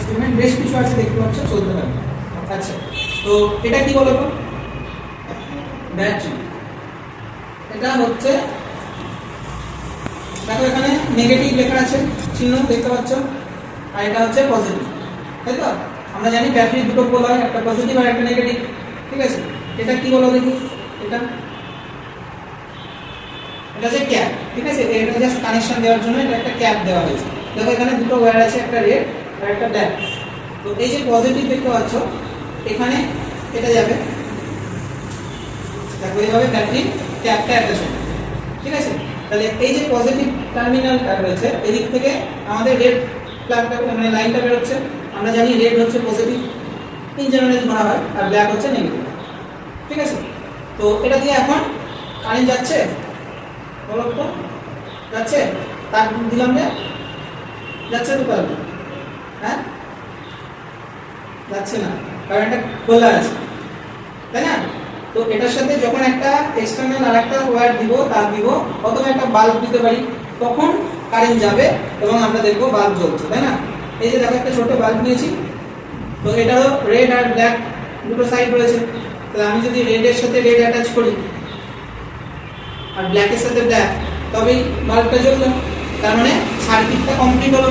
Experiment বেশ কিছু আছে দেখতে পাচ্ছ, চলতে পারে। আচ্ছা, তো এটা কি বলো তো? ব্যাটারি। এটা হচ্ছে, দেখো এখানে নেগেটিভ লেখা আছে, চিহ্ন দেখতে পাচ্ছ, আর এটা হচ্ছে পজিটিভ, তাই তো? আমরা জানি ব্যাটারি দুটো পোল হয়, একটা পজিটিভ আর একটা নেগেটিভ, ঠিক আছে? এটা কি বলো দেখি? এটা হচ্ছে ক্যাপ, ঠিক আছে? এটা জাস্ট কানেকশন দেওয়ার জন্য এটা একটা ক্যাপ দেওয়া হয়েছে। দেখো এখানে দুটো ওয়্যার আছে, একটা রেড আর একটা ব্ল্যাক। তো এই যে পজিটিভ দেখতে পাচ্ছ, এখানে এটা যাবে, দেখো এইভাবে ব্যাটারি ক্যাপটা অ্যাটাচ হবে, ঠিক আছে? তাহলে এই যে পজিটিভ টার্মিনালটা রয়েছে, এদিক থেকে আমাদের রেড প্লাগটা মানে লাইনটা বের হচ্ছে। আমরা জানি রেড হচ্ছে পজিটিভ ইন জেনারেল ধরা হয়, আর ব্ল্যাক হচ্ছে নেগেটিভ, ঠিক আছে? তো এটা দিয়ে এখন কারেন্ট যাচ্ছে, বলো তো? যাচ্ছে? তার দিলাম যে যাচ্ছে তো, তাহলে হ্যাঁ যাচ্ছে না, কারণ এটা খোলা আছে, তাই না? তো এটার সাথে যখন একটা এক্সটার্নাল আর একটা ওয়্যার দিব, তার দিব, অথবা একটা বাল্ব দিতে পারি, তখন কারেন্ট যাবে এবং আমরা দেখবো বাল্ব জ্বলছে, তাই না? এই যে দেখো একটা ছোট বাল্ব নিয়েছি, তো এটারও রেড আর ব্ল্যাক দুটো সাইড রয়েছে। তাহলে আমি যদি রেডের সাথে রেড অ্যাটাচ করি আর ব্ল্যাকের সাথে ব্ল্যাক, তবেই বাল্বটা জ্বললো। তার মানে সার্কিটটা কমপ্লিট হলো,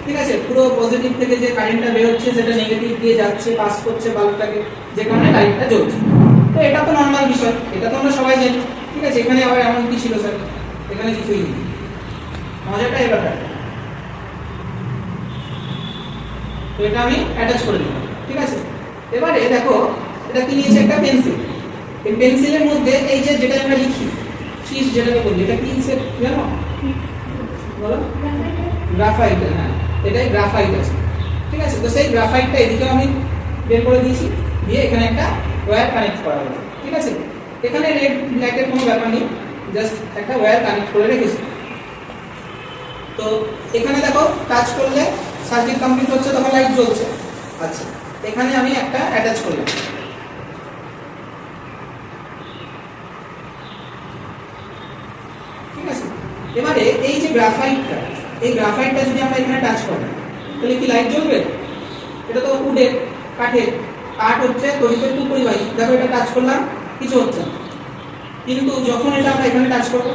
ঠিক আছে? পুরো পজিটিভ থেকে যে কারেন্টটা বের হচ্ছে সেটা নেগেটিভ দিয়ে যাচ্ছে, পাস করছে বাল্বটাকে, যে কারণে লাইটটা জ্বলছে। তো এটা তো নর্মাল বিষয়, এটা তো আমরা সবাই জানি, ঠিক আছে? এখানে আবার এমন কি ছিল স্যার? এখানে কিছুই নেই, মজাটা এই ব্যাপারটা। তো এটা আমি অ্যাটাচ করে দিলাম, ঠিক আছে? এবারে দেখো এটা কি নিয়েছে? একটা পেন্সিল। এই পেন্সিলের মধ্যে এই যে যেটা আমরা লিখি, শীট যেটাকে বলি, এটা কি স্যার জানো? বলো। গ্রাফাইট। হ্যাঁ, এটাই গ্রাফাইট আছে, ঠিক আছে? তো সেই গ্রাফাইটটা এদিকে আমি বের করে দিয়েছি, দিয়ে এখানে একটা ওয়্যার কানেক্ট করা হয়েছে, ঠিক আছে? এখানে রেড ব্ল্যাকের কোনো ব্যাপার নেই, জাস্ট একটা ওয়্যার কানেক্ট করে রেখেছি। তো এখানে দেখো টাচ করলে সার্কিট কমপ্লিট হচ্ছে, তখন লাইট জ্বলছে। আচ্ছা, এখানে আমি একটা অ্যাটাচ করলাম, ঠিক আছে? এবারে এই যে গ্রাফাইটটা, এই গ্রাফাইটটা যদি আমরা এখানে টাচ করি, তাহলে কি লাইট জ্বলবে? এটা তো উডের, কাঠের। কাঠ হচ্ছে তড়িতের কুপরিবাহী। দেখো এটা টাচ করলাম, কিছু হচ্ছে না, কিন্তু যখন এটা আমরা এখানে টাচ করবো,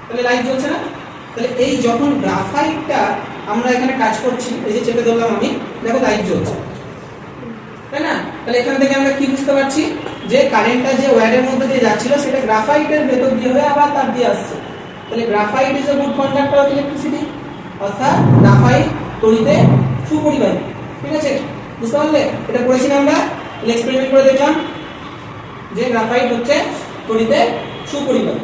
তাহলে লাইট জ্বলছে না? তাহলে এই যখন গ্রাফাইটটা আমরা এখানে টাচ করছি, এই যে চেপে ধরলাম আমি, দেখো লাইট জ্বলছে, তাই না? তাহলে এখান থেকে আমরা কি বুঝতে পারছি? যে কারেন্টটা যে ওয়্যারের মধ্যে দিয়ে যাচ্ছিল, সেটা গ্রাফাইটের ভেতর দিয়ে হয়ে আবার তার দিয়ে আসছে। তাহলে graphite is a good conductor of electricity, অর্থাৎ গ্রাফাইট তড়িতে সুপরিবাহী, ঠিক আছে? বুঝতে পারলে? এটা পড়েছিলাম আমরা, এক্সপেরিমেন্ট করে দেখলাম যে গ্রাফাইট হচ্ছে তড়িতে সুপরিবাহী।